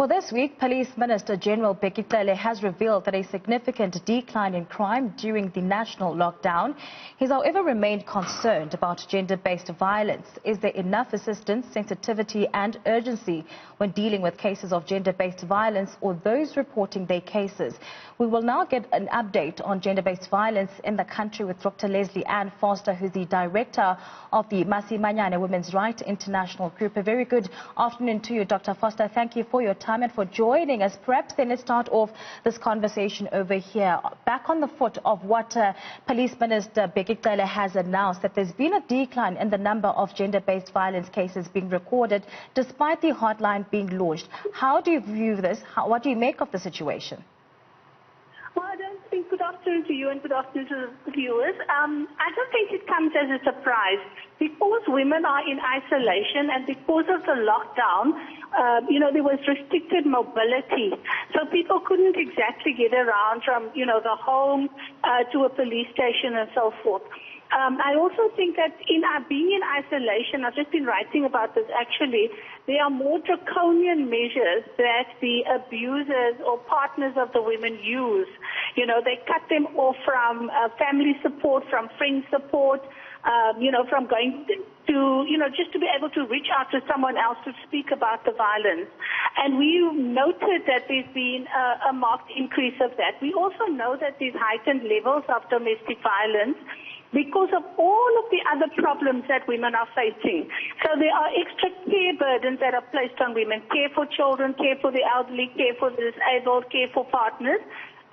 For this week, Police Minister General Bekele has revealed that a significant decline in crime during the national lockdown. He's however remained concerned about gender-based violence. Is there enough assistance, sensitivity and urgency when dealing with cases of gender-based violence or those reporting their cases? We will now get an update on gender-based violence in the country with Dr. Lesley Ann Foster, who's the director of the Masimanyane Women's Rights International Group. A very good afternoon to you, Dr. Foster. Thank you for your time and for joining us. Perhaps then let's start off this conversation over here. Back on the foot of what Police Minister Bekele has announced, that there's been a decline in the number of gender-based violence cases being recorded despite the hotline being launched. How do you view this? What do you make of the situation? Well, I don't think, good afternoon to you and good afternoon to the viewers. I don't think it comes as a surprise. Because women are in isolation and because of the lockdown, there was restricted mobility. So people couldn't exactly get around from, the home to a police station and so forth. I also think that in our being in isolation, I've just been writing about this actually, there are more draconian measures that the abusers or partners of the women use. They cut them off from family support, from friend support, from going to, just to be able to reach out to someone else to speak about the violence. And we noted that there's been a marked increase of that. We also know that there's heightened levels of domestic violence because of all of the other problems that women are facing. So there are extra care burdens that are placed on women: care for children, care for the elderly, care for the disabled, care for partners.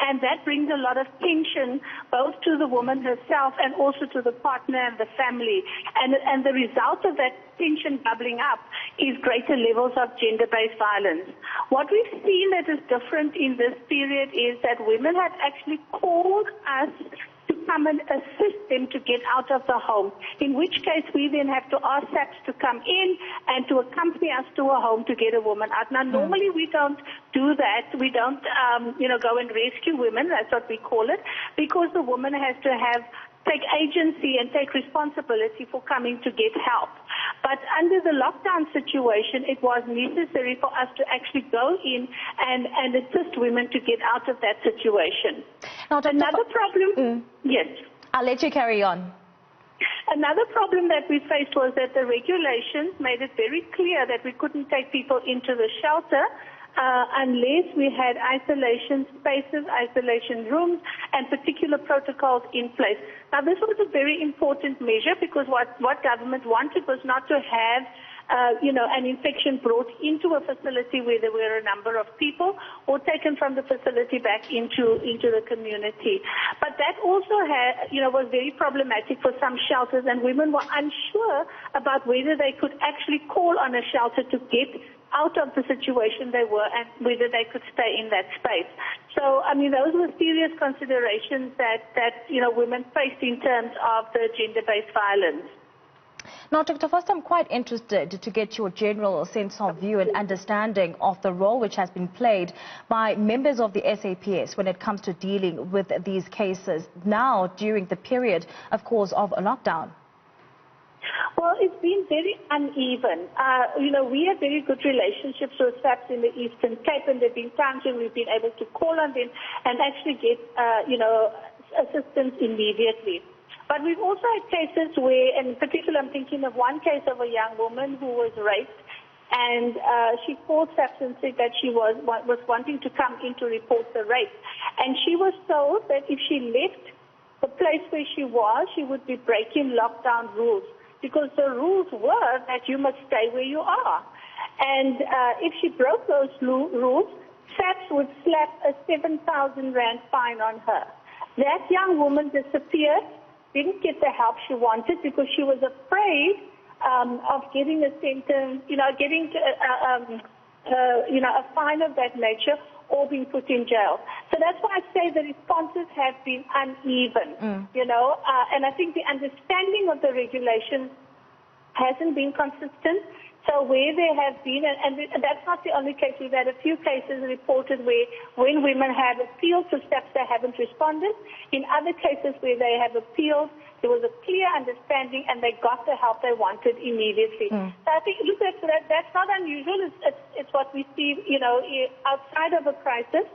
And that brings a lot of tension both to the woman herself and also to the partner and the family. And the result of that tension bubbling up is greater levels of gender-based violence. What we've seen that is different in this period is that women have actually called us to come and assist them to get out of the home, in which case we then have to ask SAPs to come in and to accompany us to a home to get a woman out. Now, normally we don't do that. We don't, go and rescue women, that's what we call it, because the woman has to take agency and take responsibility for coming to get help. But under the lockdown situation, it was necessary for us to actually go in and assist women to get out of that situation. Now, another problem, yes. I'll let you carry on. Another problem that we faced was that the regulations made it very clear that we couldn't take people into the shelter unless we had isolation spaces, isolation rooms, and particular protocols in place. Now, this was a very important measure because what government wanted was not to have an infection brought into a facility where there were a number of people or taken from the facility back into the community. But that also was very problematic for some shelters, and women were unsure about whether they could actually call on a shelter to get out of the situation they were and whether they could stay in that space. So, those were serious considerations that women faced in terms of the gender-based violence. Now, Dr. Foster, I'm quite interested to get your general sense of view and understanding of the role which has been played by members of the SAPS when it comes to dealing with these cases now during the period, of course, of a lockdown. Well, it's been very uneven. We have very good relationships with SAPs in the Eastern Cape, and there have been times when we've been able to call on them and actually get, assistance immediately. But we've also had cases where, and in particular, I'm thinking of one case of a young woman who was raped, and she called SAPs and said that she was wanting to come in to report the rape. And she was told that if she left the place where she was, she would be breaking lockdown rules, because the rules were that you must stay where you are. And if she broke those rules, SAPs would slap a 7,000 rand fine on her. That young woman disappeared, didn't get the help she wanted because she was afraid of getting a sentence, getting a fine of that nature or being put in jail. So that's why I say the responses have been uneven, and I think the understanding of the regulations hasn't been consistent. So where there have been, and that's not the only case, we've had a few cases reported where when women have appealed to steps, they haven't responded. In other cases where they have appealed, there was a clear understanding and they got the help they wanted immediately. So I think, look, that's not unusual. It's what we see, outside of a crisis.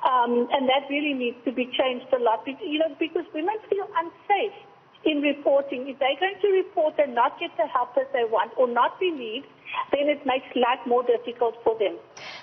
And that really needs to be changed a lot, because women feel unsafe in reporting. If they're going to report and not get the help that they want or not believed, then it makes life more difficult for them.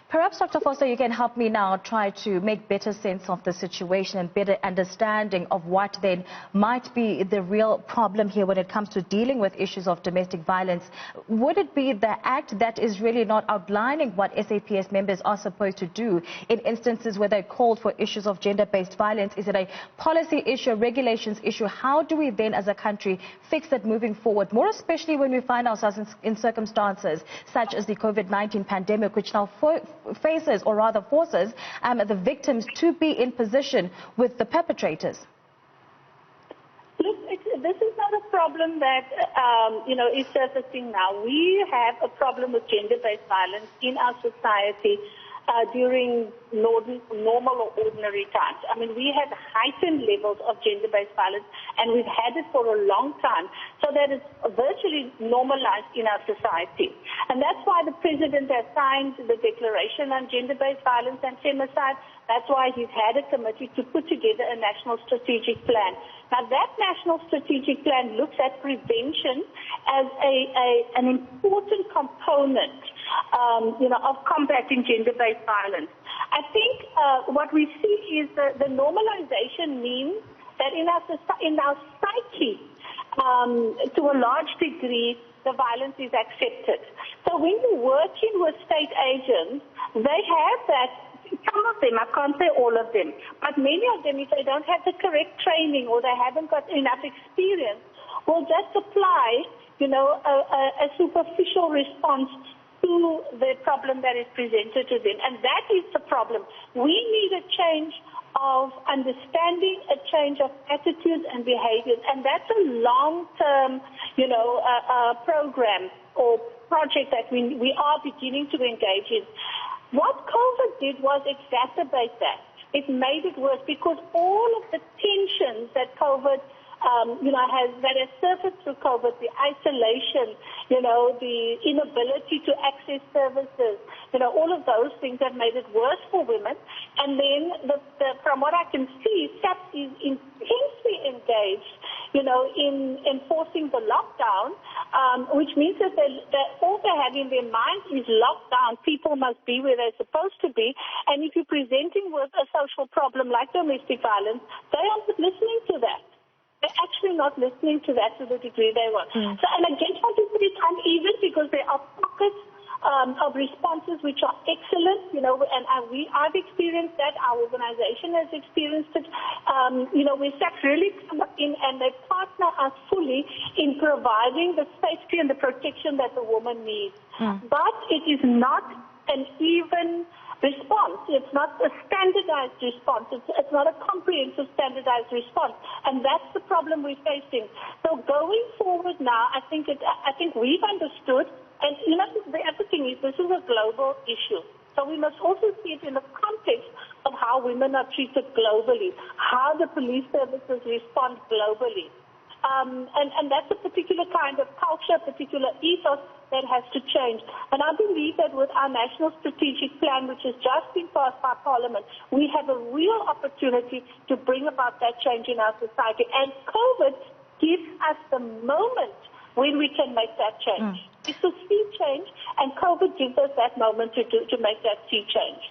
Perhaps, Dr. Foster, you can help me now try to make better sense of the situation and better understanding of what then might be the real problem here when it comes to dealing with issues of domestic violence. Would it be the Act that is really not outlining what SAPS members are supposed to do in instances where they called for issues of gender-based violence? Is it a policy issue, a regulations issue? How do we then as a country fix that moving forward, more especially when we find ourselves in circumstances such as the COVID-19 pandemic, which now faces, or rather forces, the victims to be in position with the perpetrators? Look, this is not a problem that, is surfacing now. We have a problem with gender-based violence in our society during normal or ordinary times. I mean, we have heightened levels of gender-based violence, and we've had it for a long time, so that it's virtually normalized in our society. And that's why the President has signed the Declaration on Gender-Based Violence and Femicide. That's why he's had a committee to put together a national strategic plan. Now, that national strategic plan looks at prevention as an important component, of combating gender-based violence. I think what we see is the normalization means that in our psyche, to a large degree, the violence is accepted. So when you're working with state agents, they have that. Some of them, I can't say all of them, but many of them, if they don't have the correct training or they haven't got enough experience, will just apply, a superficial response to the problem that is presented to them. And that is the problem. We need a change of understanding, a change of attitudes and behaviors. And that's a long-term, program or project that we are beginning to engage in. What COVID did was exacerbate that. It made it worse because all of the tensions that COVID, that has surfaced through COVID, the isolation, the inability to access services, all of those things have made it worse for women. And then, from what I can see, SAPS is intensely engaged, in enforcing the lockdown, which means that all they have in their minds is lockdown. People must be where they're supposed to be. And if you're presenting with a social problem like domestic violence, they aren't listening to that. They're actually not listening to that to the degree they want. So, and I just want to say it's uneven because there are pockets of responses which are excellent, and I've experienced that, our organization has experienced it, where SAPS really come in and they partner us fully in providing the safety and the protection that the woman needs. But it is not an even response. It's not a standardized response. It's not a comprehensive standardized response. And that's the problem we're facing. So going forward now, I think we've understood. And the other thing is this is a global issue. So we must also see it in the context of how women are treated globally, how the police services respond globally. And that's a particular kind of culture, particular ethos that has to change. And I believe that with our national strategic plan, which has just been passed by Parliament, we have a real opportunity to bring about that change in our society. And COVID gives us the moment when we can make that change. It's a sea change, and COVID gives us that moment to make that sea change.